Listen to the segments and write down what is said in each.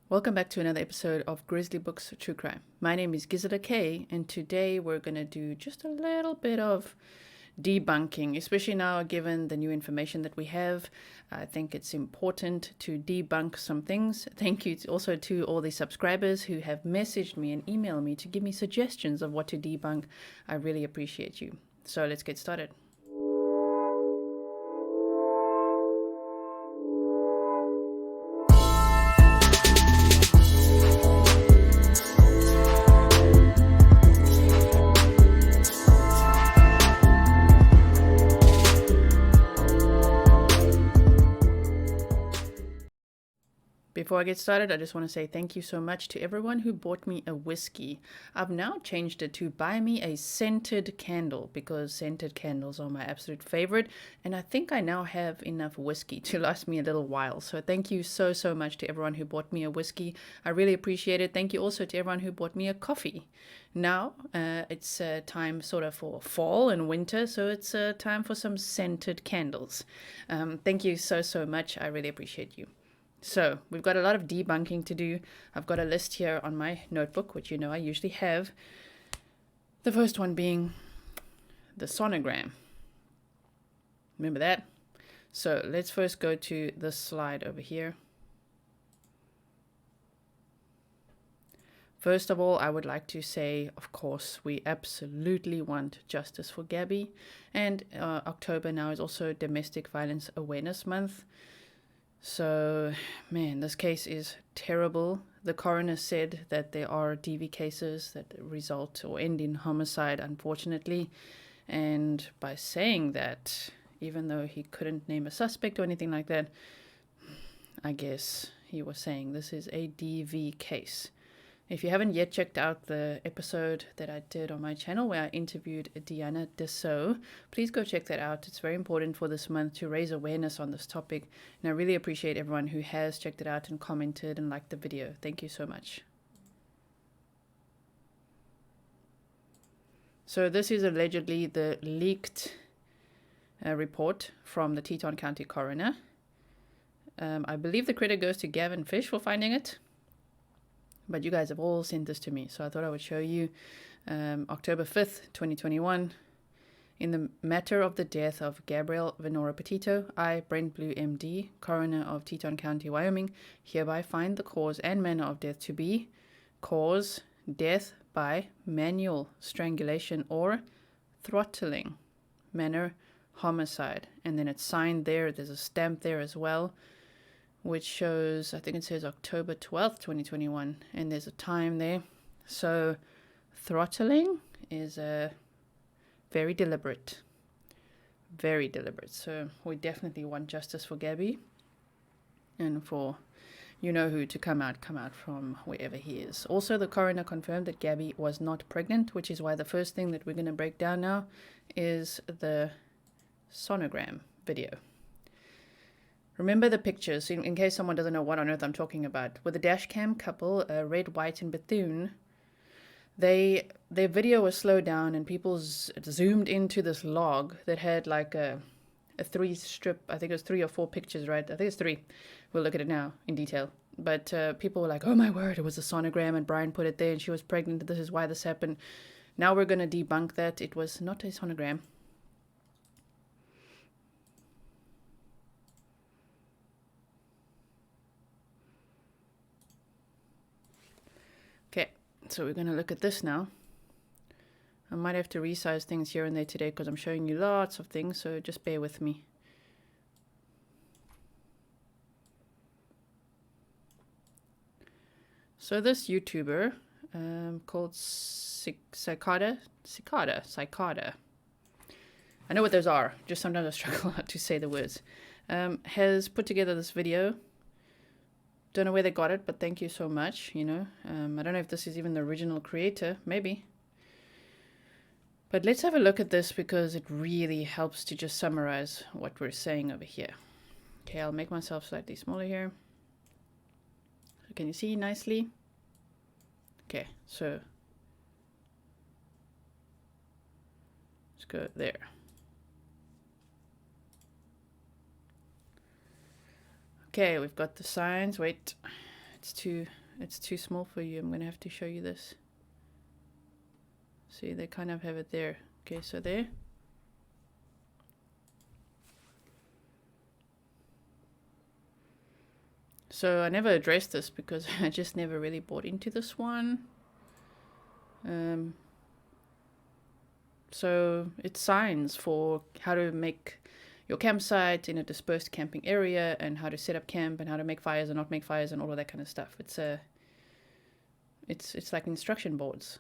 Welcome back to another episode of Grizzly Books True Crime. My name is Gisela K, and today we're going to do just a little bit of debunking, especially now given the new information that we have. I think it's important to debunk some things. Thank you also to all the subscribers who have messaged me and emailed me to give me suggestions of what to debunk. I really appreciate you. So let's get started. Before I get started, I just want to say thank you so much to everyone who bought me a whiskey. I've now changed it to buy me a scented candle because scented candles are my absolute favorite, and I think I now have enough whiskey to last me a little while. So thank you so much to everyone who bought me a whiskey. I really appreciate it. Thank you also to everyone who bought me a coffee. Now it's time sort of for fall and winter, so it's time for some scented candles. Thank you so much. I really appreciate you. So we've got a lot of debunking to do. I've got a list here on my notebook, which you know I usually have. The first one being the sonogram. Remember that? So let's first go to the slide over here. First of all, I would like to say, of course, we absolutely want justice for Gabby. And October now is also Domestic Violence Awareness Month. So, man, this case is terrible. The coroner said that there are DV cases that result or end in homicide, unfortunately. And by saying that, even though he couldn't name a suspect or anything like that, I guess he was saying this is a DV case. If you haven't yet checked out the episode that I did on my channel where I interviewed Diana Dessau, please go check that out. It's very important for this month to raise awareness on this topic. And I really appreciate everyone who has checked it out and commented and liked the video. Thank you so much. So this is allegedly the leaked report from the Teton County coroner. I believe the credit goes to Gavin Fish for finding it. But you guys have all sent this to me, so I thought I would show you. October 5th, 2021. In the matter of the death of Gabrielle Venora Petito, I, Brent Blue MD, coroner of Teton County, Wyoming, hereby find the cause and manner of death to be cause death by manual strangulation or throttling, manner homicide. And then it's signed there. There's a stamp there as well, which shows, I think it says October 12th, 2021, and there's a time there. So throttling is very deliberate. Very deliberate. So we definitely want justice for Gabby and for you know who to come out from wherever he is. Also, the coroner confirmed that Gabby was not pregnant, which is why the first thing that we're going to break down now is the sonogram video. Remember the pictures, in case someone doesn't know what on earth I'm talking about. With the dash cam couple, Red, White, and Bethune, their video was slowed down and people zoomed into this log that had like a three-strip, I think it was 3 or 4 pictures, right? I think it's 3. We'll look at it now in detail. But people were like, oh my word, it was a sonogram and Brian put it there and she was pregnant. This is why this happened. Now we're going to debunk that. It was not a sonogram. Okay, so we're going to look at this now. I might have to resize things here and there today because I'm showing you lots of things, so just bear with me. So this YouTuber called Cicada. I know what those are, just sometimes I struggle to say the words. Has put together this video. Don't know where they got it, but thank you so much, you know. I don't know if this is even the original creator, maybe. But let's have a look at this because it really helps to just summarize what we're saying over here. Okay, I'll make myself slightly smaller here. So can you see nicely? Okay, so let's go there. Okay, we've got the signs. Wait, It's too small for you. I'm gonna have to show you this. See, they kind of have it there. Okay, so there. So I never addressed this because I just never really bought into this one. So it's signs for how to make your campsite in a dispersed camping area, and how to set up camp, and how to make fires and not make fires, and all of that kind of stuff. It's like instruction boards.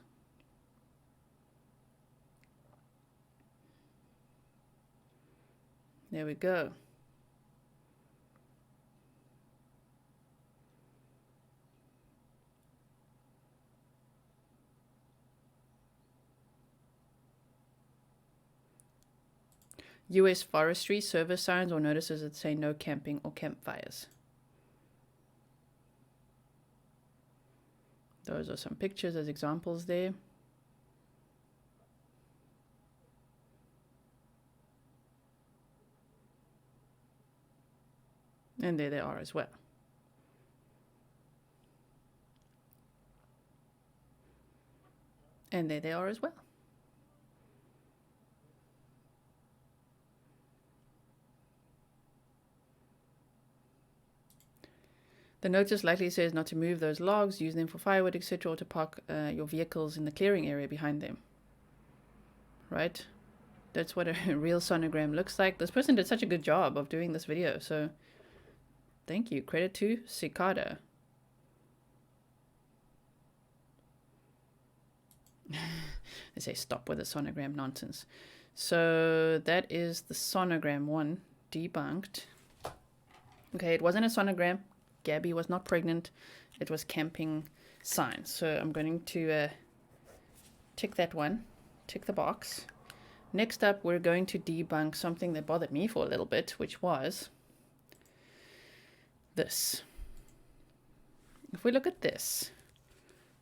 There we go. US forestry service signs or notices that say no camping or campfires. Those are some pictures as examples there. And there they are as well. And there they are as well. The notice likely says not to move those logs, use them for firewood, etc., or to park your vehicles in the clearing area behind them. Right? That's what a real sonogram looks like. This person did such a good job of doing this video, so thank you. Credit to Cicada. They say stop with the sonogram nonsense. So that is the sonogram one debunked. Okay, it wasn't a sonogram. Gabby was not pregnant. It was camping signs. So I'm going to tick that one. Tick the box. Next up, we're going to debunk something that bothered me for a little bit, which was this. If we look at this,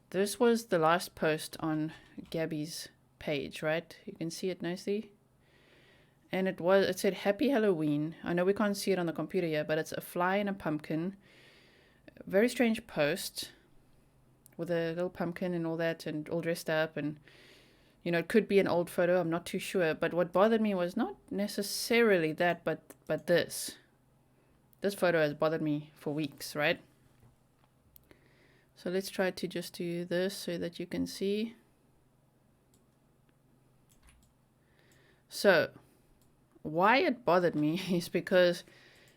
this was the last post on Gabby's page, right? You can see it nicely. And it said Happy Halloween. I know we can't see it on the computer yet, but it's a fly and a pumpkin. Very strange post with a little pumpkin and all that, and all dressed up, and you know, it could be an old photo, I'm not too sure. But what bothered me was not necessarily that, but this photo has bothered me for weeks, right? So let's try to just do this so that you can see. So why it bothered me is because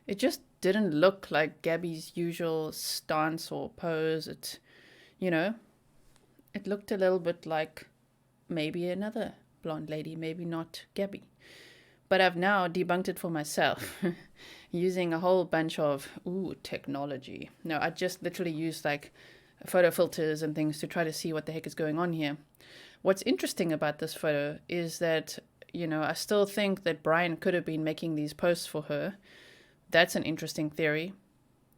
it just didn't look like Gabby's usual stance or pose. It, you know, it looked a little bit like maybe another blonde lady, maybe not Gabby. But I've now debunked it for myself using a whole bunch of technology. No, I just literally used like photo filters and things to try to see what the heck is going on here. What's interesting about this photo is that, you know, I still think that Brian could have been making these posts for her. That's an interesting theory.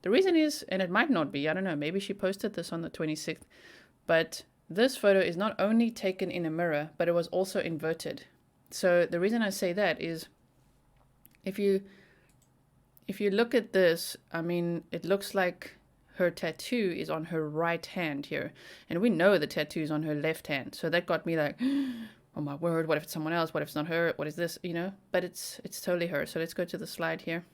The reason is, and it might not be, I don't know, maybe she posted this on the 26th, but this photo is not only taken in a mirror, but it was also inverted. So the reason I say that is, if you look at this, I mean, it looks like her tattoo is on her right hand here, and we know the tattoo is on her left hand. So that got me like, oh my word, what if it's someone else? What if it's not her? What is this? You know, but it's totally her. So let's go to the slide here.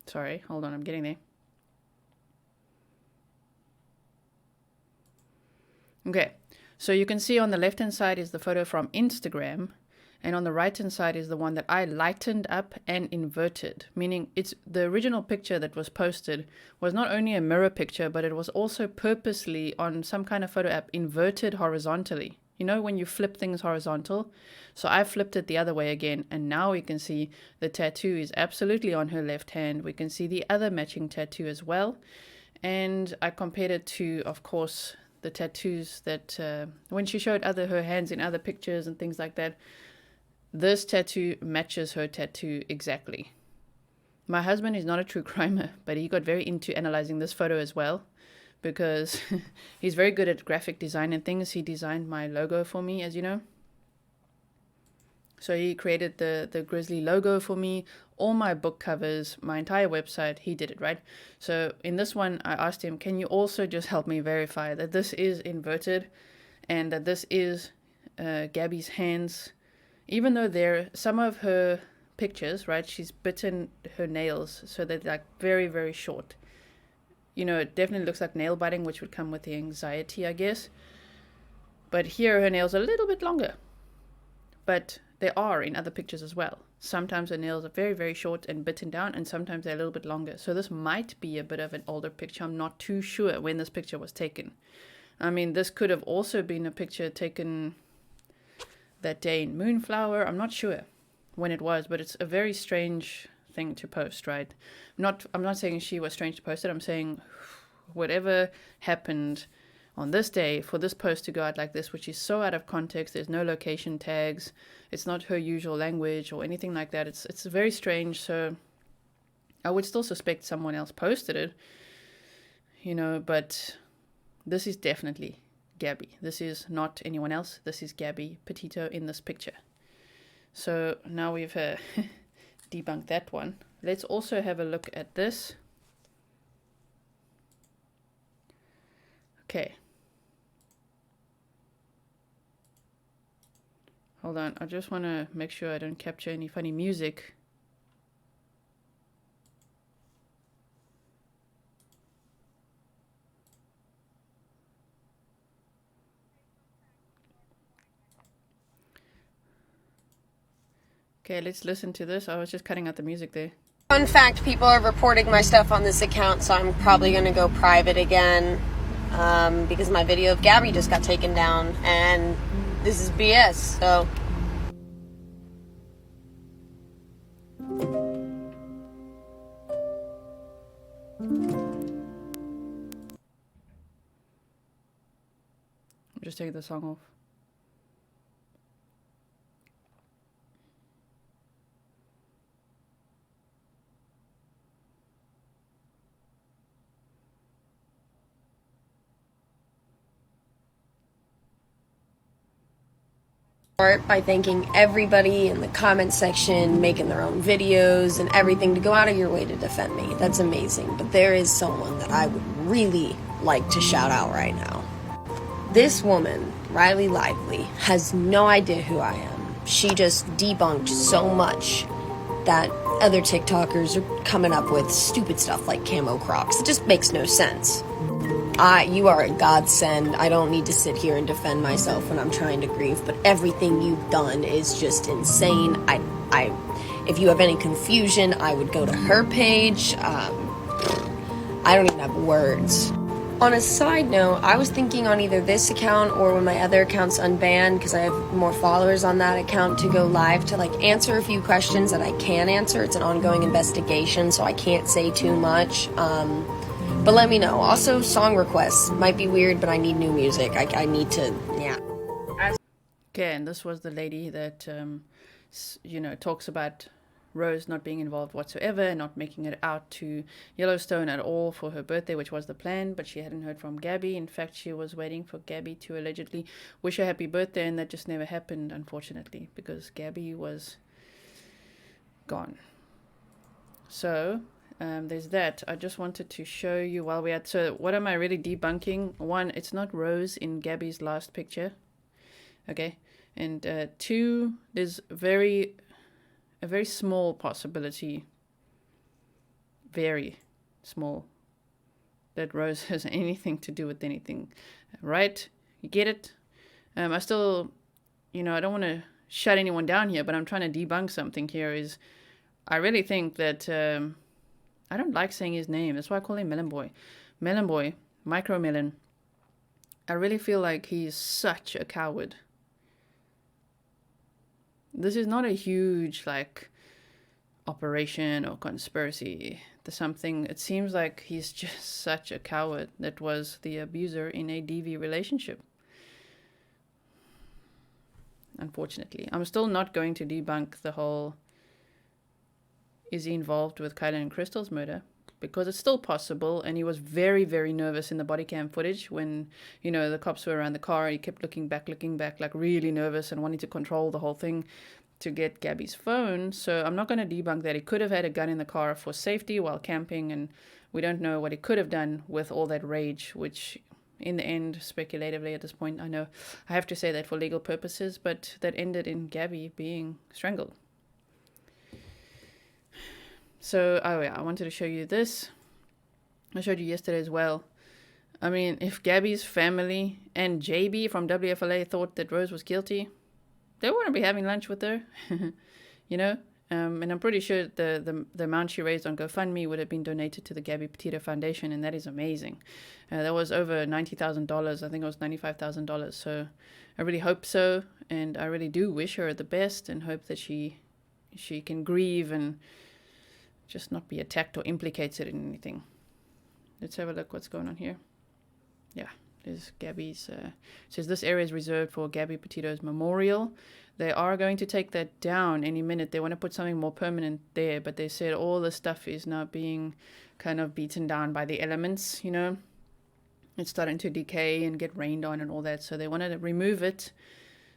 Sorry, hold on, I'm getting there. Okay, so you can see on the left-hand side is the photo from Instagram, and on the right-hand side is the one that I lightened up and inverted, meaning it's the original picture that was posted was not only a mirror picture, but it was also purposely on some kind of photo app inverted horizontally. You know, when you flip things horizontal. So I flipped it the other way again, and now we can see the tattoo is absolutely on her left hand. We can see the other matching tattoo as well. And I compared it to, of course, the tattoos that when she showed her hands in other pictures and things like that, this tattoo matches her tattoo exactly. My husband is not a true crimer, but he got very into analyzing this photo as well, because he's very good at graphic design and things. He designed my logo for me, as you know. So he created the Grizzly logo for me, all my book covers, my entire website. He did it, right? So in this one, I asked him, can you also just help me verify that this is inverted and that this is Gabby's hands? Even though some of her pictures, right, she's bitten her nails so they're like very, very short. You know, it definitely looks like nail biting, which would come with the anxiety, I guess. But here her nails are a little bit longer. But they are in other pictures as well. Sometimes her nails are very, very short and bitten down, and sometimes they're a little bit longer. So this might be a bit of an older picture. I'm not too sure when this picture was taken. I mean, this could have also been a picture taken that day in Moonflower. I'm not sure when it was, but it's a very strange thing to post, right? I'm not saying she was strange to post it. I'm saying whatever happened on this day for this post to go out like this, which is so out of context. There's no location tags. It's not her usual language or anything like that. It's very strange. So I would still suspect someone else posted it, you know, but this is definitely Gabby. This is not anyone else. This is Gabby Petito in this picture. So now we've debunked that one. Let's also have a look at this. Okay. Hold on, I just want to make sure I don't capture any funny music. Okay, let's listen to this. I was just cutting out the music there. Fun fact, people are reporting my stuff on this account, so I'm probably going to go private again because my video of Gabby just got taken down, and this is BS, so... I'm just taking the song off. By thanking everybody in the comment section, making their own videos and everything to go out of your way to defend me. That's amazing. But there is someone that I would really like to shout out right now. This woman, Riley Lively, has no idea who I am. She just debunked so much that other TikTokers are coming up with stupid stuff like camo Crocs. It just makes no sense. You are a godsend. I don't need to sit here and defend myself when I'm trying to grieve, but everything you've done is just insane. If you have any confusion, I would go to her page. I don't even have words. On a side note, I was thinking on either this account or when my other account's unbanned, because I have more followers on that account, to go live to like answer a few questions that I can answer. It's an ongoing investigation, so I can't say too much. But let me know. Also, song requests. Might be weird, but I need new music. I need to, yeah. Okay, and this was the lady that, you know, talks about Rose not being involved whatsoever, not making it out to Yellowstone at all for her birthday, which was the plan, but she hadn't heard from Gabby. In fact, she was waiting for Gabby to allegedly wish her happy birthday, and that just never happened, unfortunately, because Gabby was gone. So... there's that. I just wanted to show you while we're at... So what am I really debunking? One, it's not Rose in Gabby's last picture. Okay. And two, there's a very small possibility, very small, that Rose has anything to do with anything. Right? You get it? I still, you know, I don't want to shut anyone down here, but I'm trying to debunk something here. Is I really think that... I don't like saying his name. That's why I call him Melon Boy. Melon Boy, Micro Melon. I really feel like he's such a coward. This is not a huge, like, operation or conspiracy to something. It seems like he's just such a coward that was the abuser in a DV relationship. Unfortunately. I'm still not going to debunk the whole... is he involved with Kylan and Crystal's murder? Because it's still possible, and he was very, very nervous in the body cam footage when, you know, the cops were around the car. He kept looking back, like really nervous and wanting to control the whole thing. to get Gabby's phone. So I'm not going to debunk that he could have had a gun in the car for safety while camping, and we don't know what he could have done with all that rage, which in the end, speculatively at this point, I know I have to say that for legal purposes, but that ended in Gabby being strangled. So, oh yeah, I wanted to show you this. I showed you yesterday as well. I mean, if Gabby's family and JB from WFLA thought that Rose was guilty, they wouldn't be having lunch with her, you know? And I'm pretty sure the amount she raised on GoFundMe would have been donated to the Gabby Petito Foundation, and that is amazing. That was over $90,000. I think it was $95,000. So I really hope so, and I really do wish her the best and hope that she can grieve and just not be attacked or implicated in anything. Let's have a look what's going on here. Yeah, there's Gabby's. Says this area is reserved for Gabby Petito's memorial. They are going to take that down any minute. They want to put something more permanent there, but they said all the stuff is now being kind of beaten down by the elements, you know. It's starting to decay and get rained on and all that, so they wanted to remove it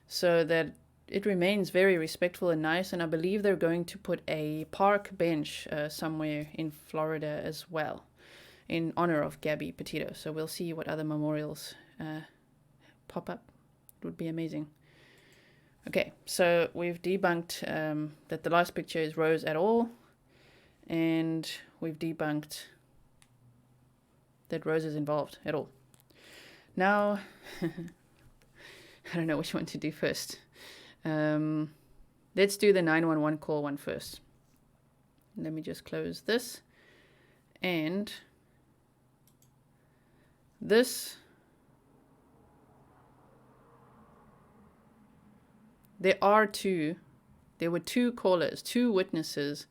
so that it remains very respectful and nice, and I believe they're going to put a park bench somewhere in Florida as well in honor of Gabby Petito. So we'll see what other memorials pop up. It would be amazing. Okay, so we've debunked that the last picture is Rose at all, and we've debunked that Rose is involved at all. Now, I don't know which one to do first. Let's do the 911 call one first. Let me just close this. And this, there were two callers, two witnesses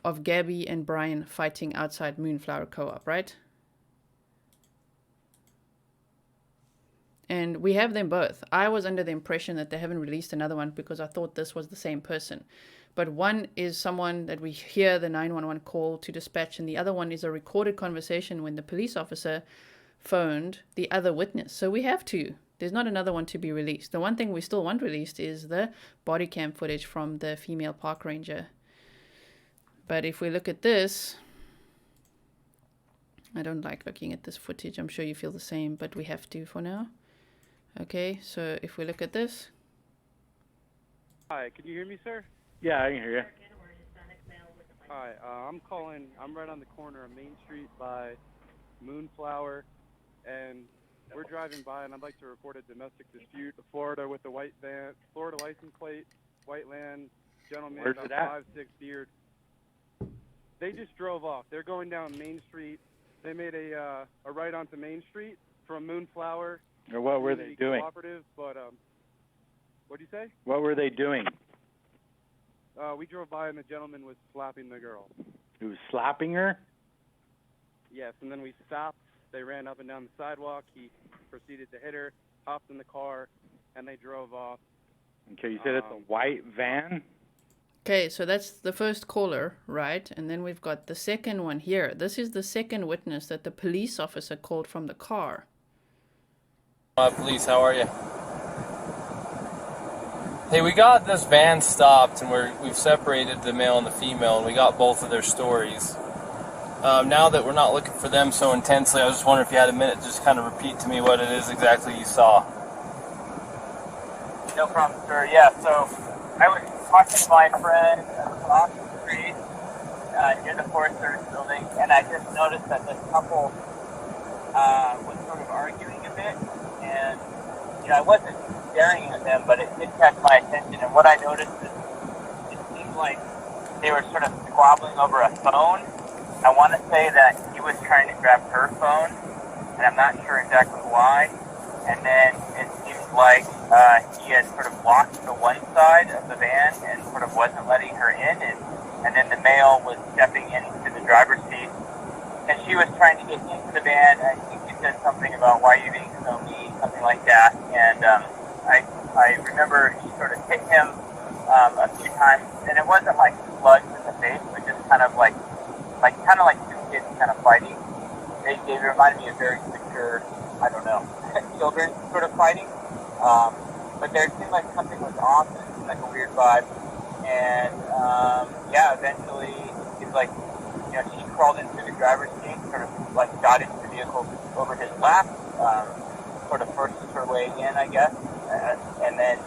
of Gabby and Brian fighting outside Moonflower Co-op, right? And we have them both. I was under the impression that they haven't released another one because I thought this was the same person. But one is someone that we hear the 911 call to dispatch, and the other one is a recorded conversation when the police officer phoned the other witness. So we have two. There's not another one to be released. The one thing we still want released is the body cam footage from the female park ranger. But if we look at this, I don't like looking at this footage. I'm sure you feel the same, but we have to for now. Okay, so if we look at this. Hi, can you hear me, sir? Yeah, I can hear you. Hi, I'm calling. I'm right on the corner of Main Street by Moonflower, and we're driving by, and I'd like to report a domestic dispute. Florida with the white van, Florida license plate, white land, gentleman, Where's about it at? 5'6" beard. They just drove off. They're going down Main Street. They made a right onto Main Street from Moonflower. Or what were they doing? Cooperative, but what'd you say? What were they doing? We drove by, and the gentleman was slapping the girl. He was slapping her? Yes, and then we stopped. They ran up and down the sidewalk. He proceeded to hit her, hopped in the car, and they drove off. Okay, you said it's a white van? Okay, so that's the first caller, right? And then we've got the second one here. This is the second witness that the police officer called from the car. Police, how are you? Hey, we got this van stopped, and we've separated the male and the female, and we got both of their stories. Now that we're not looking for them so intensely, I was just wondering if you had a minute to just kind of repeat to me what it is exactly you saw. No problem, sir. Yeah, so I was talking to my friend across the street near the Forest Service building, and I just noticed that this couple was sort of arguing a bit, and I wasn't staring at them, but it did catch my attention, and what I noticed is it seemed like they were sort of squabbling over a phone. I want to say that he was trying to grab her phone, and I'm not sure exactly why, and then it seems like he had sort of blocked the one side of the van and sort of wasn't letting her in, and then the male was stepping into the driver's seat, and she was trying to get into the van, and I think he said something about, why are you being so mean, something like that, and I remember she sort of hit him a few times, and it wasn't like slugs in the face, but just kind of like two kids kind of fighting. They reminded me of very secure, I don't know, children sort of fighting. But there seemed like something was off, and seemed like a weird vibe. And yeah, eventually he's like, you know, she crawled into the driver's seat, sort of like got into the vehicle over his lap, sort of forced her way in, I guess. And then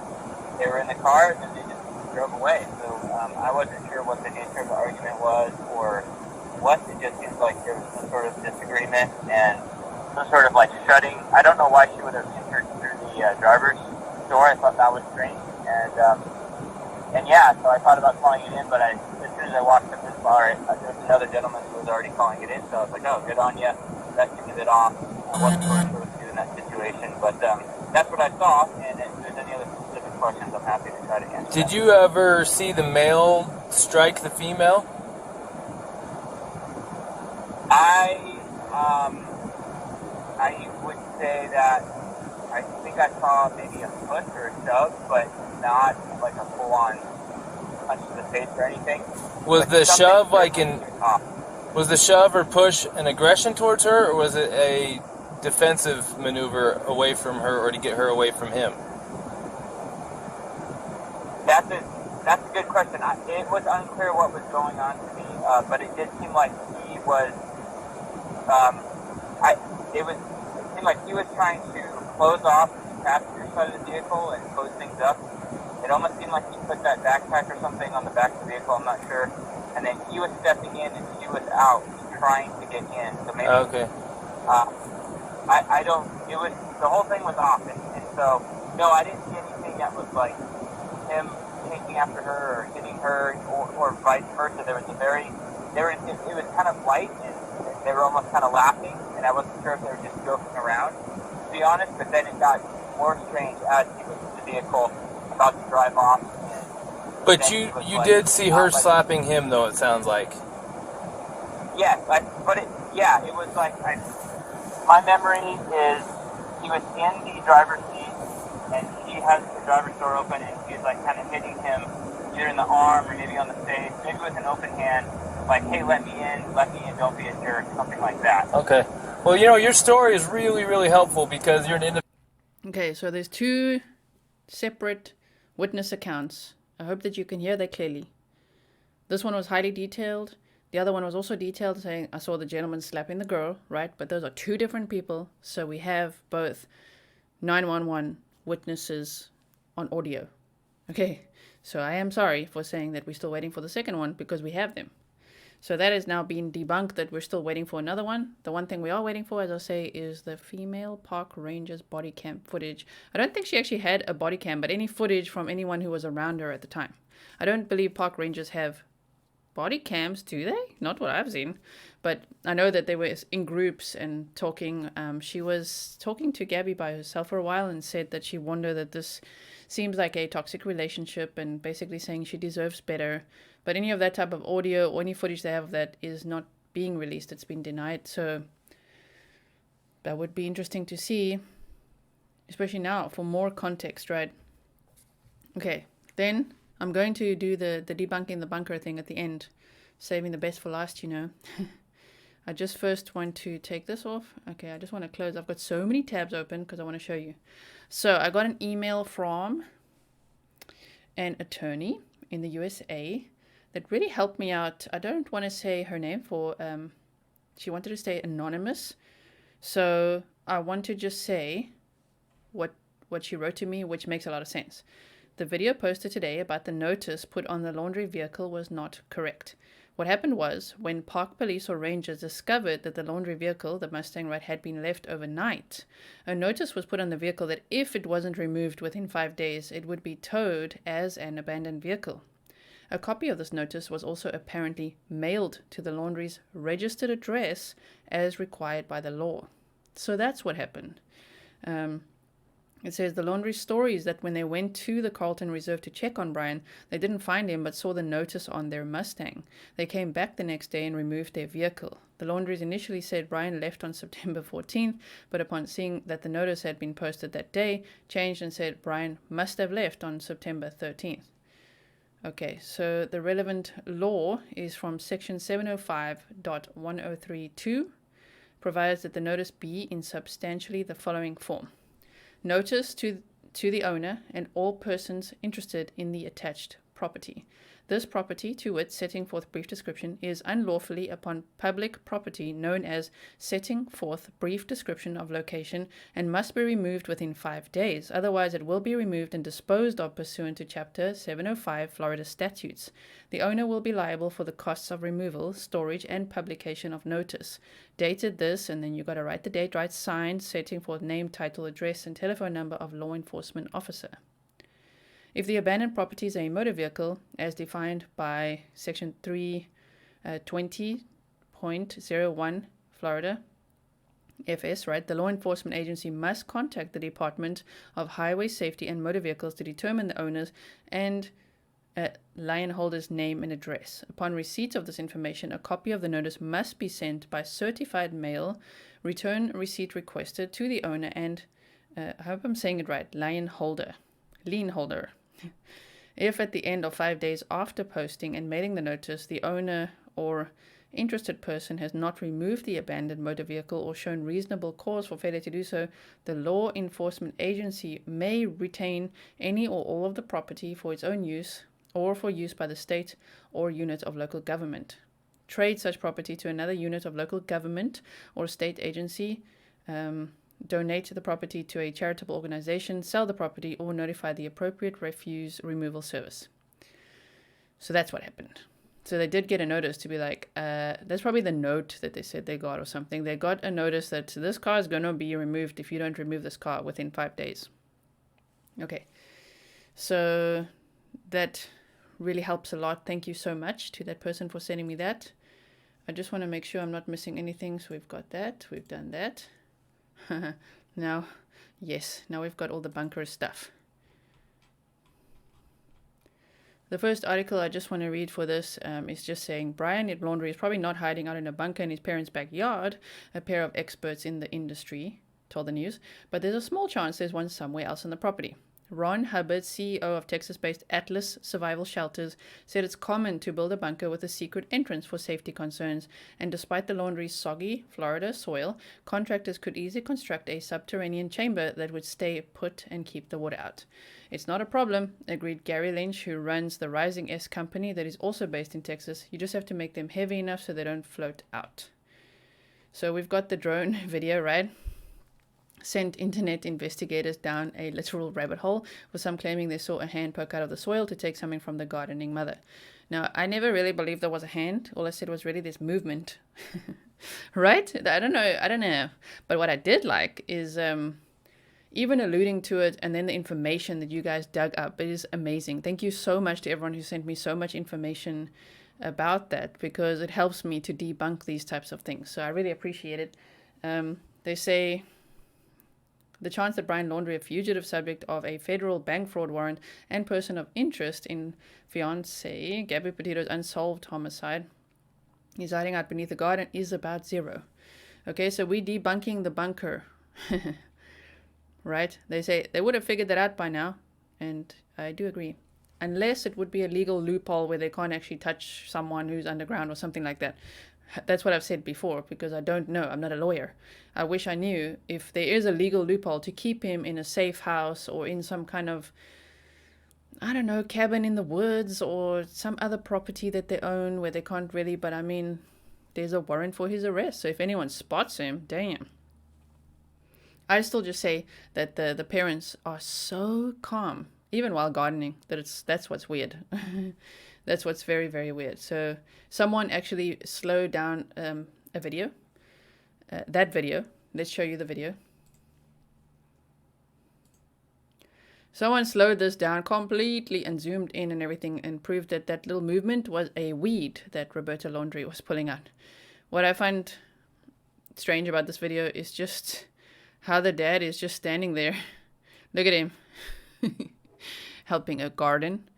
they were in the car, and then they just drove away. So I wasn't sure what the nature of the argument was or what. It just seems like there was some sort of disagreement and some sort of like shutting. I don't know why she would have entered through the driver's door. I thought that was strange. And yeah, so I thought about calling it in, but as soon as I walked up this bar, there was another gentleman who was already calling it in, so I was like, oh, good on you. That seemed a bit off. I wasn't sure what to do in that situation, but that's what I saw, and if there's any other specific questions, I'm happy to try to answer. Did you ever see the male strike the female? I would say that I think I saw maybe a push or a shove, but not like a full-on punch to the face or anything. Was Like the shove like was the shove or push an aggression towards her, or was it a defensive maneuver away from her or to get her away from him? That's a good question. It was unclear what was going on to me, but it did seem like he was. It seemed like he was trying to close off the passenger side of the vehicle and close things up. It almost seemed like he put that backpack or something on the back of the vehicle. I'm not sure. And then he was stepping in and she was out trying to get in. So maybe. Okay. I don't. It was the whole thing was off, and so no, I didn't see anything that was like him taking after her or hitting her or vice versa. It was kind of light, and they were almost kind of laughing, and I wasn't sure if they were just joking around, to be honest. But then it got more strange as he was in the vehicle about to drive off. But you did see her slapping him, though. It sounds like. Yes, it was like my memory is he was in the driver's seat, and she has the driver's door open, and she's like kind of hitting him either in the arm or maybe on the face, maybe with an open hand, like, hey, let me in, don't be a jerk, something like that. Okay. Well, you know, your story is really, really helpful because you're an independent. Okay, so there's two separate witness accounts. I hope that you can hear that clearly. This one was highly detailed. The other one was also detailed, saying, I saw the gentleman slapping the girl, right? But those are two different people. So we have both 911 witnesses on audio. Okay, so I am sorry for saying that we're still waiting for the second one because we have them. So that has now been debunked that we're still waiting for another one. The one thing we are waiting for, as I say, is the female park ranger's body cam footage. I don't think she actually had a body cam, but any footage from anyone who was around her at the time. I don't believe park rangers have body cams, do they? Not what I've seen. But I know that they were in groups and talking. She was talking to Gabby by herself for a while and said that she wondered that this seems like a toxic relationship and basically saying she deserves better. But any of that type of audio or any footage they have of that is not being released. It's been denied. So that would be interesting to see, especially now for more context, right? Okay, then I'm going to do the debunking the bunker thing at the end, saving the best for last, you know. I just first want to take this off. Okay, I just want to close. I've got so many tabs open because I want to show you. So I got an email from an attorney in the USA that really helped me out. I don't want to say her name for, she wanted to stay anonymous. So I want to just say what she wrote to me, which makes a lot of sense. The video posted today about the notice put on the laundry vehicle was not correct. What happened was, when park police or rangers discovered that the laundry vehicle, the Mustang, had been left overnight, a notice was put on the vehicle that if it wasn't removed within 5 days, it would be towed as an abandoned vehicle. A copy of this notice was also apparently mailed to the laundry's registered address as required by the law. So that's what happened. It says the laundry story is that when they went to the Carlton Reserve to check on Brian, they didn't find him but saw the notice on their Mustang. They came back the next day and removed their vehicle. The laundries initially said Brian left on September 14th, but upon seeing that the notice had been posted that day, changed and said Brian must have left on September 13th. Okay, so the relevant law is from section 705.1032, provides that the notice be in substantially the following form. Notice to to the owner and all persons interested in the attached property. This property, to wit, setting forth brief description, is unlawfully upon public property known as setting forth brief description of location and must be removed within 5 days. Otherwise, it will be removed and disposed of pursuant to Chapter 705 Florida statutes. The owner will be liable for the costs of removal, storage, and publication of notice. Dated this, and then you got to write the date, right, signed, setting forth name, title, address, and telephone number of law enforcement officer. If the abandoned property is a motor vehicle, as defined by Section 320.01 Florida FS, right, the law enforcement agency must contact the Department of Highway Safety and Motor Vehicles to determine the owner's and lion holder's name and address. Upon receipt of this information, a copy of the notice must be sent by certified mail, return receipt requested to the owner and, I hope I'm saying it right, lien holder. If at the end of 5 days after posting and mailing the notice, the owner or interested person has not removed the abandoned motor vehicle or shown reasonable cause for failure to do so, the law enforcement agency may retain any or all of the property for its own use or for use by the state or unit of local government. Trade such property to another unit of local government or state agency, donate the property to a charitable organization, sell the property, or notify the appropriate refuse removal service. So that's what happened. So they did get a notice to be like, that's probably the note that they said they got or something. They got a notice that this car is going to be removed if you don't remove this car within 5 days. Okay. So that really helps a lot. Thank you so much to that person for sending me that. I just want to make sure I'm not missing anything. So we've got that. We've done that. Now we've got all the bunker stuff. The first article I just want to read for this is just saying Brian at Laundry is probably not hiding out in a bunker in his parents' backyard, a pair of experts in the industry told the news, but there's a small chance there's one somewhere else on the property. Ron Hubbard, CEO of Texas-based Atlas Survival Shelters, said it's common to build a bunker with a secret entrance for safety concerns, and despite the laundry's soggy Florida soil, contractors could easily construct a subterranean chamber that would stay put and keep the water out. It's not a problem, agreed Gary Lynch, who runs the Rising S company that is also based in Texas. You just have to make them heavy enough so they don't float out. So we've got the drone video, right? Sent internet investigators down a literal rabbit hole, with some claiming they saw a hand poke out of the soil to take something from the gardening mother. Now, I never really believed there was a hand. All I said was really this movement. Right? I don't know. But what I did like is even alluding to it and then the information that you guys dug up. It is amazing. Thank you so much to everyone who sent me so much information about that, because it helps me to debunk these types of things. So I really appreciate it. They say the chance that Brian Laundrie, a fugitive subject of a federal bank fraud warrant and person of interest in fiancée Gabby Petito's unsolved homicide, is hiding out beneath the garden, is about 0. Okay, so we debunking the bunker. Right? They say they would have figured that out by now, and I do agree. Unless it would be a legal loophole where they can't actually touch someone who's underground or something like that. That's what I've said before, because I don't know. I'm not a lawyer. I wish I knew if there is a legal loophole to keep him in a safe house or in some kind of, I don't know, cabin in the woods or some other property that they own where they can't really, but I mean, there's a warrant for his arrest. So if anyone spots him, damn. I still just say that the parents are so calm, even while gardening, that's what's weird. That's what's very, very weird. So someone actually slowed down a video. That video. Let's show you the video. Someone slowed this down completely and zoomed in and everything and proved that that little movement was a weed that Roberta Laundrie was pulling out. What I find strange about this video is just how the dad is just standing there. Look at him. Helping a garden.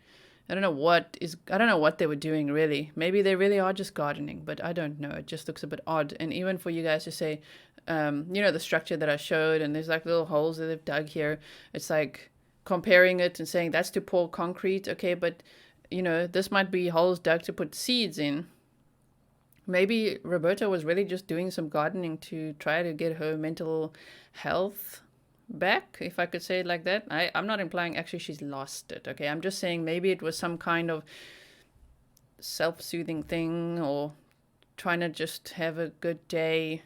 I don't know what they were doing, really. Maybe they really are just gardening, but I don't know. It just looks a bit odd. And even for you guys to say, the structure that I showed, and there's like little holes that they've dug here. It's like comparing it and saying that's to pour concrete. Okay, but, this might be holes dug to put seeds in. Maybe Roberta was really just doing some gardening to try to get her mental health back, if I could say it like that. I'm not implying actually she's lost it, okay? I'm just saying maybe it was some kind of self-soothing thing, or trying to just have a good day.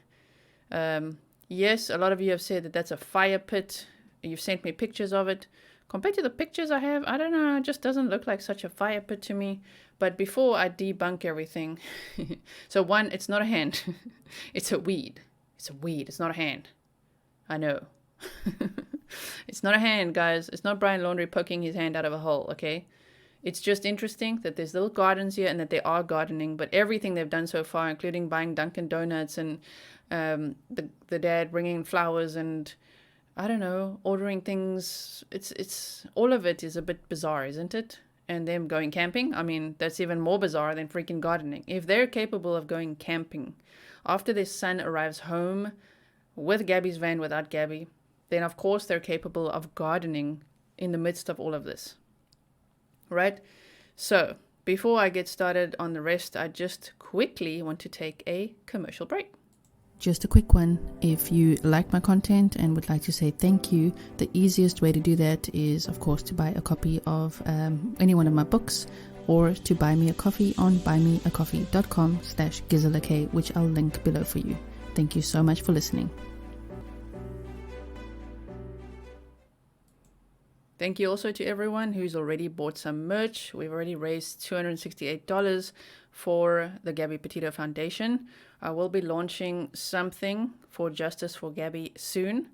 Yes, a lot of you have said that that's a fire pit. You've sent me pictures of it. Compared to the pictures I have, I don't know, it just doesn't look like such a fire pit to me. But before I debunk everything, so one, it's not a hand. It's a weed. It's a weed. It's not a hand. I know. It's not a hand, guys. It's not Brian Laundrie poking his hand out of a hole, okay? It's just interesting that there's little gardens here and that they are gardening, but everything they've done so far, including buying Dunkin' Donuts and the dad bringing flowers and, I don't know, ordering things, it's all of it is a bit bizarre, isn't it? And them going camping, I mean, that's even more bizarre than freaking gardening. If they're capable of going camping after their son arrives home with Gabby's van without Gabby, then of course they're capable of gardening in the midst of all of this. Right? So, before I get started on the rest, I just quickly want to take a commercial break. Just a quick one. If you like my content and would like to say thank you, the easiest way to do that is, of course, to buy a copy of any one of my books, or to buy me a coffee on buymeacoffee.com/Gisela K, which I'll link below for you. Thank you so much for listening. Thank you also to everyone who's already bought some merch. We've already raised $268 for the Gabby Petito Foundation. I will be launching something for Justice for Gabby soon.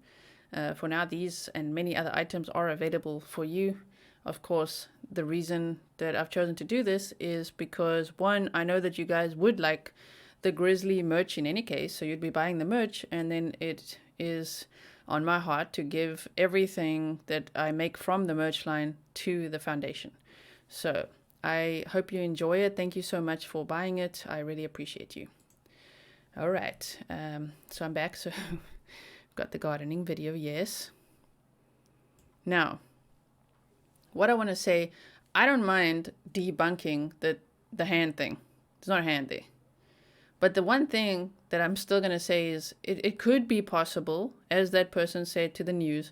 For now, these and many other items are available for you. Of course, the reason that I've chosen to do this is because, one, I know that you guys would like the Grizzly merch in any case, so you'd be buying the merch, and then it is on my heart to give everything that I make from the merch line to the foundation. So I hope you enjoy it. Thank you so much for buying it. I really appreciate you. All right. So I'm back. So I've got the gardening video. Yes. Now, what I want to say, I don't mind debunking the hand thing. There's not a hand there. But the one thing that I'm still going to say is it could be possible, as that person said to the news,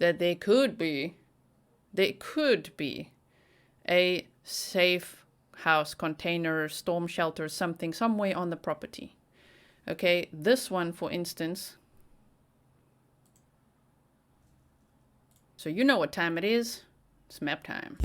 that there could be a safe house, container, storm shelter, something, somewhere on the property. Okay, this one, for instance. So you know what time it is. It's map time.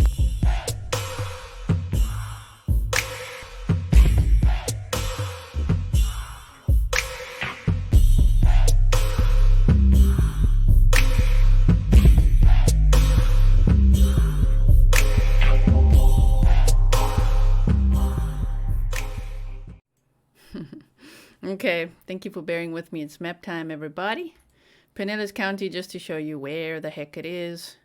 Okay, thank you for bearing with me. It's map time, everybody. Pinellas County, just to show you where the heck it is.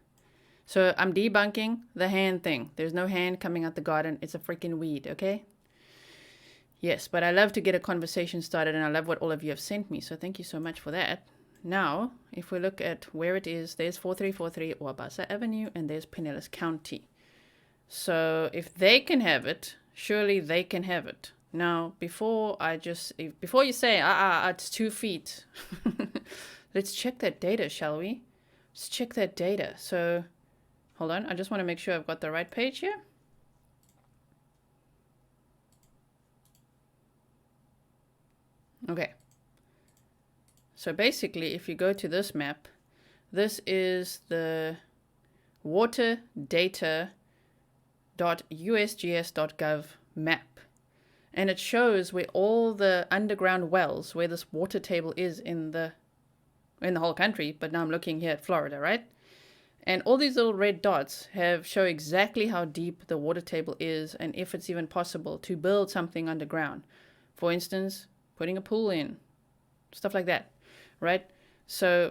So I'm debunking the hand thing. There's no hand coming out the garden. It's a freaking weed, okay? Yes, but I love to get a conversation started, and I love what all of you have sent me. So thank you so much for that. Now, if we look at where it is, there's 4343 Wabasa Avenue, and there's Pinellas County. So if they can have it, surely they can have it. Now, before you say, it's 2 feet, let's check that data, shall we? Let's check that data. So, hold on. I just want to make sure I've got the right page here. Okay. So basically, if you go to this map, this is the waterdata.usgs.gov map. And it shows where all the underground wells, where this water table is in the whole country. But now I'm looking here at Florida, right? And all these little red dots show exactly how deep the water table is, and if it's even possible to build something underground. For instance, putting a pool in, stuff like that, right? So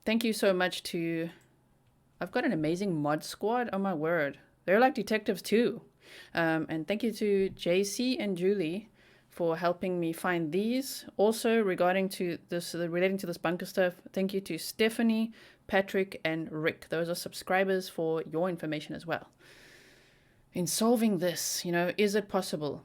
thank you so much to, I've got an amazing mod squad. Oh my word. They're like detectives too. And thank you to JC and Julie for helping me find these. Also, relating to this bunker stuff, thank you to Stephanie, Patrick, and Rick. Those are subscribers for your information as well. In solving this, is it possible?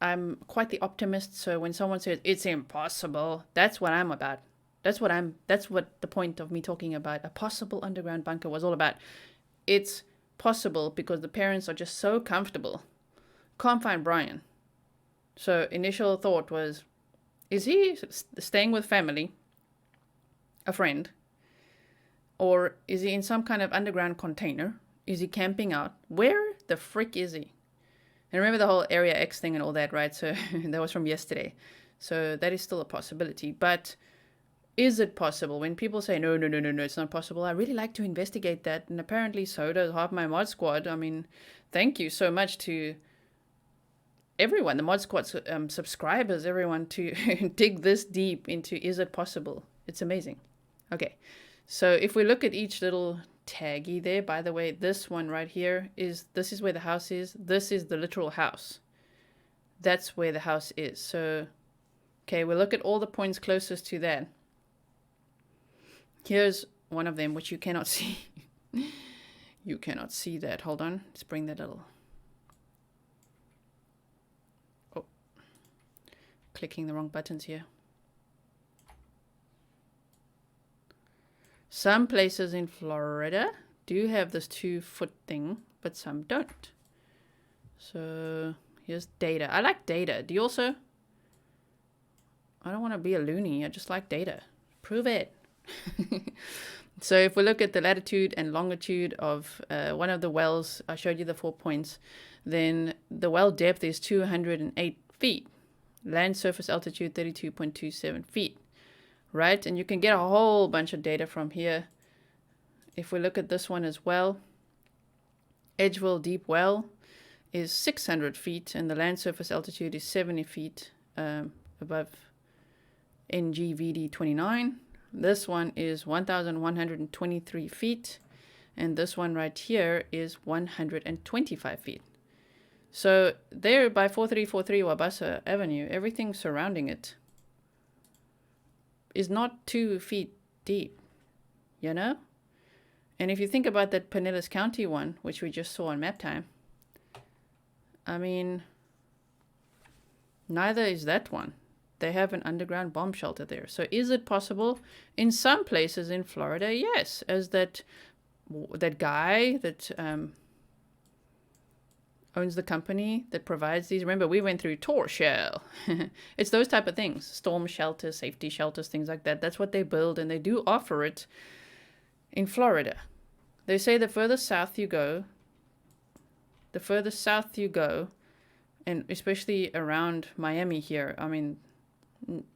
I'm quite the optimist, so when someone says it's impossible, that's what I'm about. That's what the point of me talking about a possible underground bunker was all about. It's possible because the parents are just so comfortable. Can't find Brian. So initial thought was, is he staying with family, a friend, or is he in some kind of underground container? Is he camping out? Where the frick is he? And remember the whole Area X thing and all that, right? So that was from yesterday. So that is still a possibility. But is it possible? When people say, no, it's not possible, I really like to investigate that. And apparently so does half my mod squad. I mean, thank you so much to everyone, the mod squad subscribers, everyone, to dig this deep into, is it possible? It's amazing. Okay, so if we look at each little taggy there, by the way, this one right here this is where the house is. This is the literal house. That's where the house is. So, okay, we'll look at all the points closest to that. Here's one of them, which you cannot see. You cannot see that. Hold on. Let's bring that little... Oh. Clicking the wrong buttons here. Some places in Florida do have this 2-foot thing, but some don't. So here's data. I like data. Do you also? I don't want to be a loony. I just like data. Prove it. So if we look at the latitude and longitude of one of the wells, I showed you the 4 points, then the well depth is 208 feet. Land surface altitude 32.27 feet. Right? And you can get a whole bunch of data from here. If we look at this one as well, Edgeville Deep Well is 600 feet and the land surface altitude is 70 feet above NGVD 29. This one is 1,123 feet and this one right here is 125 feet. So there by 4343 Wabasa Avenue, everything surrounding it is not 2 feet deep, you know? And if you think about that Pinellas County one, which we just saw on map time, I mean, neither is that one. They have an underground bomb shelter there. So is it possible? In some places in Florida, yes. As that guy that owns the company that provides these. Remember, we went through Torshell. It's those type of things. Storm shelters, safety shelters, things like that. That's what they build, and they do offer it in Florida. They say the further south you go, and especially around Miami here, I mean,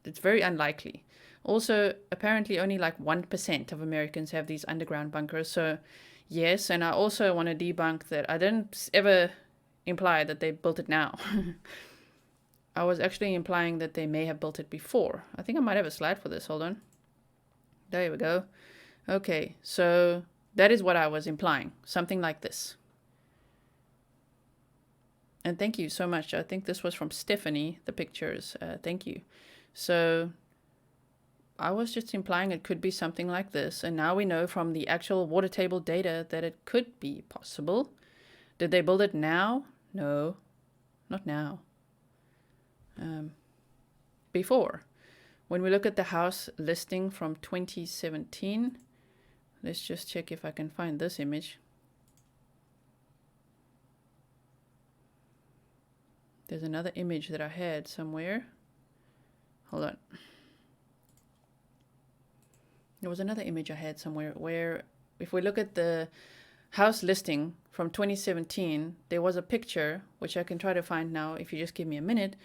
it's very unlikely. Also, apparently only like 1% of Americans have these underground bunkers. So, yes, and I also want to debunk that. I didn't ever imply that they built it now. I was actually implying that they may have built it before. I think I might have a slide for this. Hold on. There we go. Okay, so that is what I was implying. Something like this. And thank you so much. I think this was from Stephanie, the pictures. Thank you. So I was just implying it could be something like this. And now we know from the actual water table data that it could be possible. Did they build it now? No, not now. Before. When we look at the house listing from 2017, let's just check if I can find this image. There's another image that I had somewhere. Hold on. There was another image I had somewhere where if we look at the house listing from 2017, there was a picture, which I can try to find now if you just give me a minute,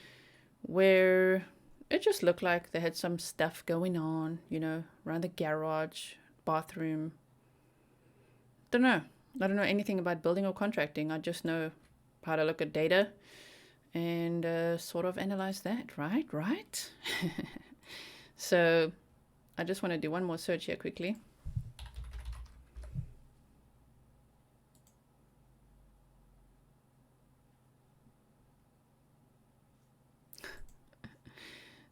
where it just looked like they had some stuff going on, you know, around the garage, bathroom. Don't know. I don't know anything about building or contracting. I just know how to look at data and sort of analyze that, right? So I just want to do one more search here quickly.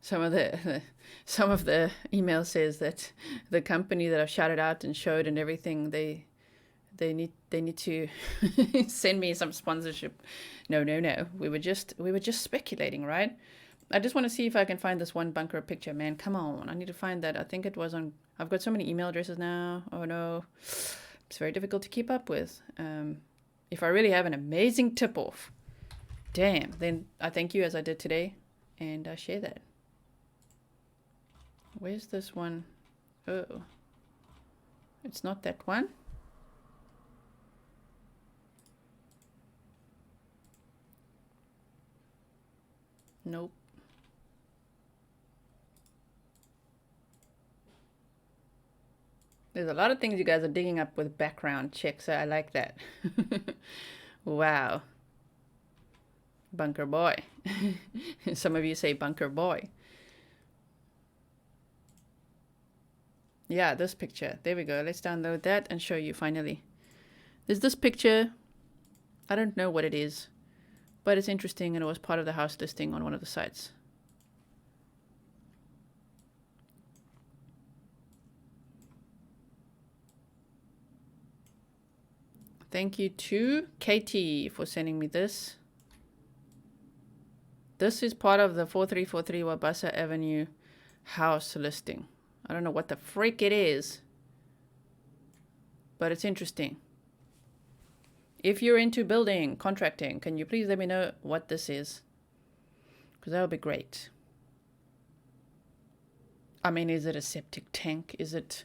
Some of the email says that the company that I've shouted out and showed and everything, they need to send me some sponsorship. No. We were just speculating, right? I just want to see if I can find this one bunker picture, man. Come on, I need to find that. I think it was on... I've got so many email addresses now. Oh no. It's very difficult to keep up with. If I really have an amazing tip-off, damn, then I thank you as I did today, and I share that. Where's this one? Oh. It's not that one. Nope. There's a lot of things you guys are digging up with background checks, so I like that. Wow. Bunker boy. Some of you say bunker boy. Yeah, this picture. There we go. Let's download that and show you finally. There's this picture. I don't know what it is, but it's interesting, and it was part of the house listing on one of the sites. Thank you to Katie for sending me this. This is part of the 4343 Wabasa Avenue house listing. I don't know what the freak it is, but it's interesting. If you're into building, contracting, can you please let me know what this is? Because that would be great. I mean, is it a septic tank? Is it...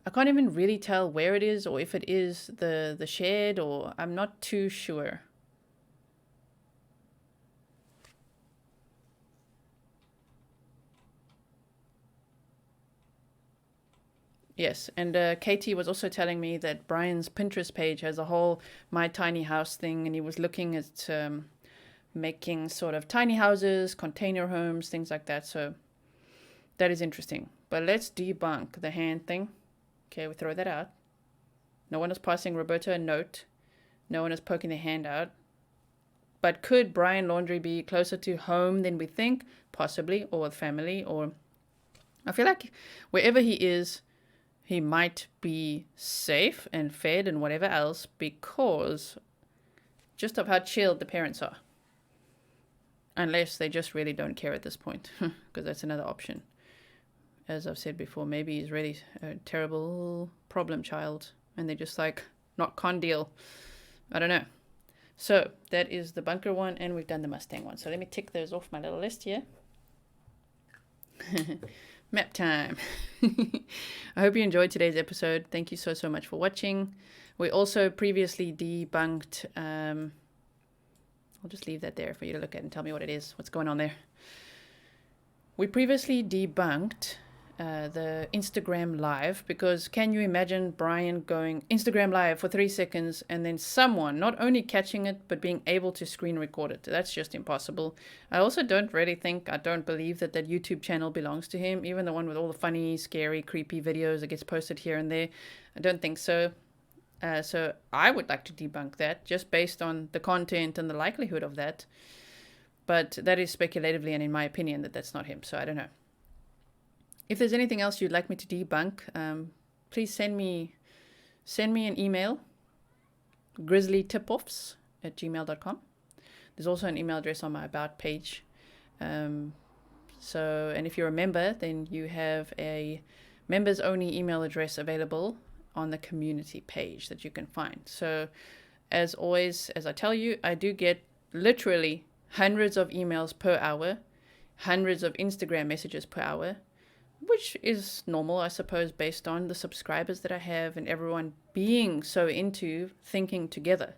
I can't even really tell where it is, or if it is the shed, or I'm not too sure. Yes, and Katie was also telling me that Brian's Pinterest page has a whole My Tiny House thing, and he was looking at making sort of tiny houses, container homes, things like that. So that is interesting. But let's debunk the hand thing. Okay, we throw that out. No one is passing Roberta a note. No one is poking their hand out. But could Brian Laundrie be closer to home than we think? Possibly, or with family, or... I feel like wherever he is, he might be safe and fed and whatever else because just of how chilled the parents are. Unless they just really don't care at this point, because that's another option. As I've said before, maybe he's really a terrible problem child and they're just like, can't deal. I don't know. So that is the bunker one, and we've done the Mustang one. So let me tick those off my little list here. Map time. I hope you enjoyed today's episode. Thank you so much for watching. We also previously debunked, I'll just leave that there for you to look at and tell me what it is, what's going on there. We previously debunked the Instagram live, because can you imagine Brian going Instagram live for 3 seconds and then someone not only catching it but being able to screen record it? That's just impossible. I also don't believe that YouTube channel belongs to him, even the one with all the funny, scary, creepy videos that gets posted here and there. I don't think so. So I would like to debunk that just based on the content and the likelihood of that. But that is speculatively and in my opinion that's not him, so I don't know. If there's anything else you'd like me to debunk, please send me an email, grizzlytipoffs@gmail.com. There's also an email address on my About page. And if you're a member, then you have a members-only email address available on the community page that you can find. So, as always, as I tell you, I do get literally hundreds of emails per hour, hundreds of Instagram messages per hour, which is normal, I suppose, based on the subscribers that I have and everyone being so into thinking together.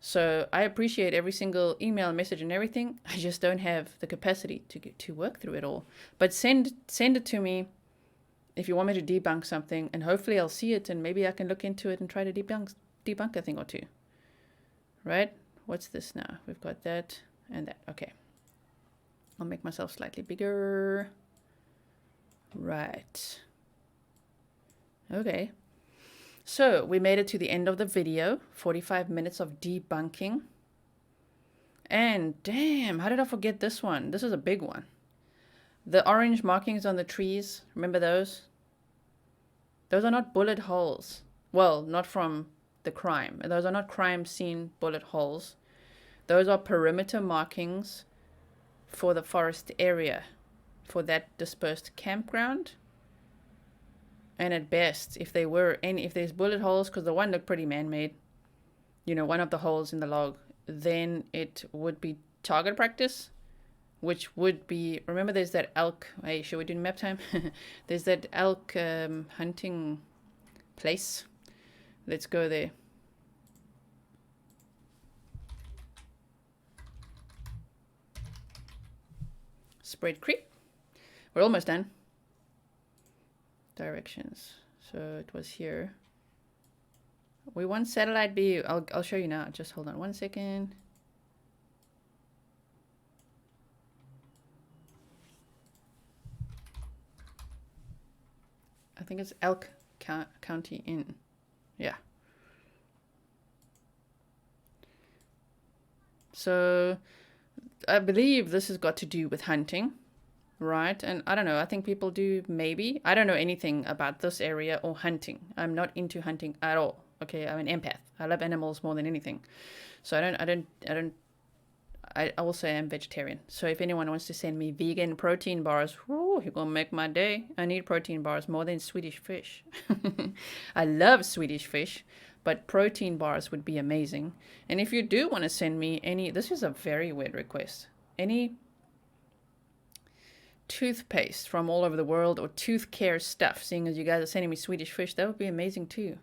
So I appreciate every single email, message, and everything. I just don't have the capacity to work through it all. But send it to me if you want me to debunk something, and hopefully I'll see it and maybe I can look into it and try to debunk a thing or two. Right? What's this now? We've got that and that. Okay. I'll make myself slightly bigger. Right. Okay. So we made it to the end of the video. 45 minutes of debunking. And damn, how did I forget this one? This is a big one. The orange markings on the trees. Remember those? Those are not bullet holes. Well, not from the crime. Those are not crime scene bullet holes. Those are perimeter markings for the forest area, for that dispersed campground. And at best, if there's bullet holes, because the one looked pretty man-made, you know, one of the holes in the log, then it would be target practice, which would be, remember there's that elk, hey, should we do map time? There's that elk hunting place. Let's go there. Spread Creek. We're almost done. Directions. So it was here. We want satellite view. I'll show you now. Just hold on 1 second. I think it's Elk County Inn. Yeah. So I believe this has got to do with hunting, right? And I don't know, I think people do, maybe. I don't know anything about this area or hunting. I'm not into hunting at all. Okay, I'm an empath. I love animals more than anything. So I also am vegetarian. So if anyone wants to send me vegan protein bars, whoo, you're gonna make my day. I need protein bars more than Swedish fish. I love Swedish fish, but protein bars would be amazing. And if you do want to send me any, this is a very weird request, any toothpaste from all over the world or tooth care stuff, seeing as you guys are sending me Swedish fish, that would be amazing too.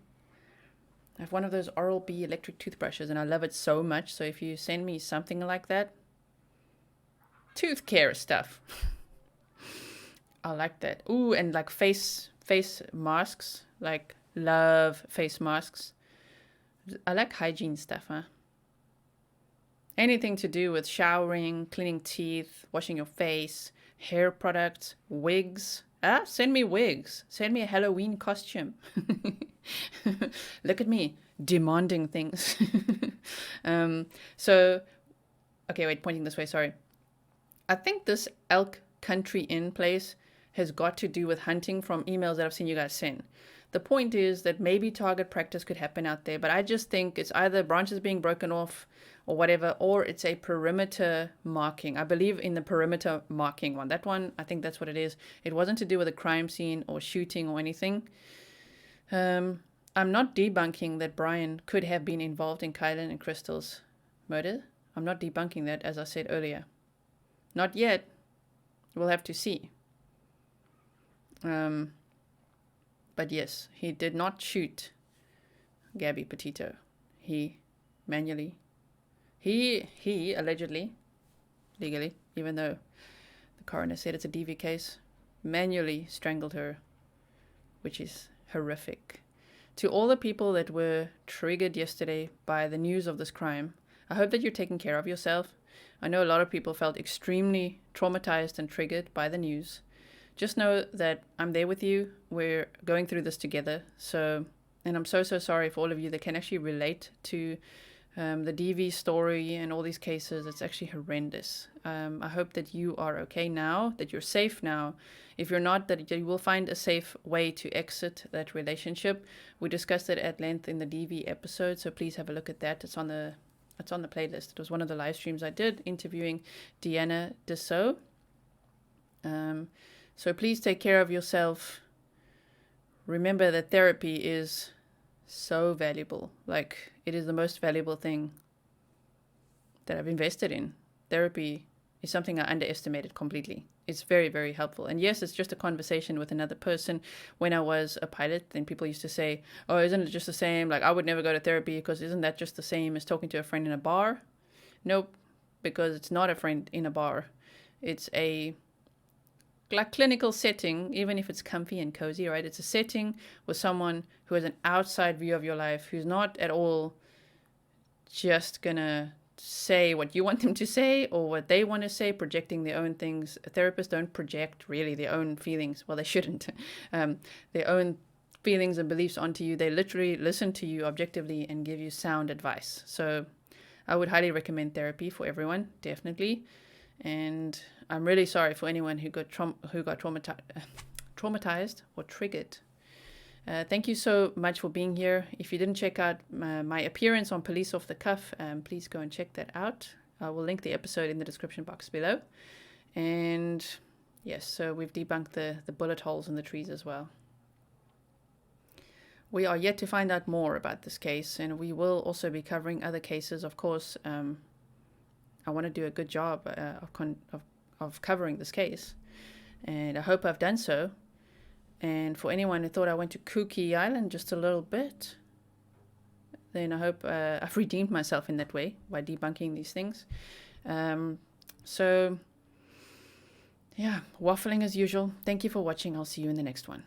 I have one of those Oral-B electric toothbrushes and I love it so much. So if you send me something like that, tooth care stuff, I like that. Ooh, and like face masks, like love face masks. I like hygiene stuff, huh? Anything to do with showering, cleaning teeth, washing your face, hair products, wigs. Send me wigs. Send me a Halloween costume. Look at me demanding things. So, okay, wait, pointing this way, sorry. I think this Elk Country Inn place has got to do with hunting from emails that I've seen you guys send. The point is that maybe target practice could happen out there, but I just think it's either branches being broken off or whatever, or it's a perimeter marking. I believe in the perimeter marking one. That one, I think that's what it is. It wasn't to do with a crime scene or shooting or anything. I'm not debunking that Brian could have been involved in Kylan and Crystal's murder. I'm not debunking that, as I said earlier. Not yet. We'll have to see. But yes, he did not shoot Gabby Petito. He manually, he allegedly, legally, even though the coroner said it's a DV case, manually strangled her, which is horrific. To all the people that were triggered yesterday by the news of this crime, I hope that you're taking care of yourself. I know a lot of people felt extremely traumatized and triggered by the news. Just know that I'm there with you. We're going through this together. So, and I'm so sorry for all of you that can actually relate to the DV story and all these cases. It's actually horrendous. I hope that you are okay now, that you're safe now. If you're not, that you will find a safe way to exit that relationship. We discussed it at length in the DV episode, so please have a look at that. It's on the playlist. It was one of the live streams I did interviewing Deanna Dessau. So please take care of yourself. Remember that therapy is so valuable. Like, it is the most valuable thing that I've invested in. Therapy is something I underestimated completely. It's very, very helpful. And yes, it's just a conversation with another person. When I was a pilot, then people used to say, oh, isn't it just the same? Like, I would never go to therapy because isn't that just the same as talking to a friend in a bar? Nope, because it's not a friend in a bar. It's a like clinical setting, even if it's comfy and cozy, right? It's a setting with someone who has an outside view of your life, who's not at all just gonna say what you want them to say or what they want to say, projecting their own things. Therapists don't project really their own feelings. Well, they shouldn't. Their own feelings and beliefs onto you. They literally listen to you objectively and give you sound advice. So I would highly recommend therapy for everyone, definitely. And I'm really sorry for anyone who got traumatized or triggered. Thank you so much for being here. If you didn't check out my appearance on Police Off the Cuff, please go and check that out. I will link the episode in the description box below. And yes, so we've debunked the bullet holes in the trees as well. We are yet to find out more about this case, and we will also be covering other cases. Of course, I want to do a good job of covering this case, and I hope I've done so. And for anyone who thought I went to Kooky Island just a little bit, then I hope I've redeemed myself in that way by debunking these things. So, yeah, waffling as usual. Thank you for watching. I'll see you in the next one.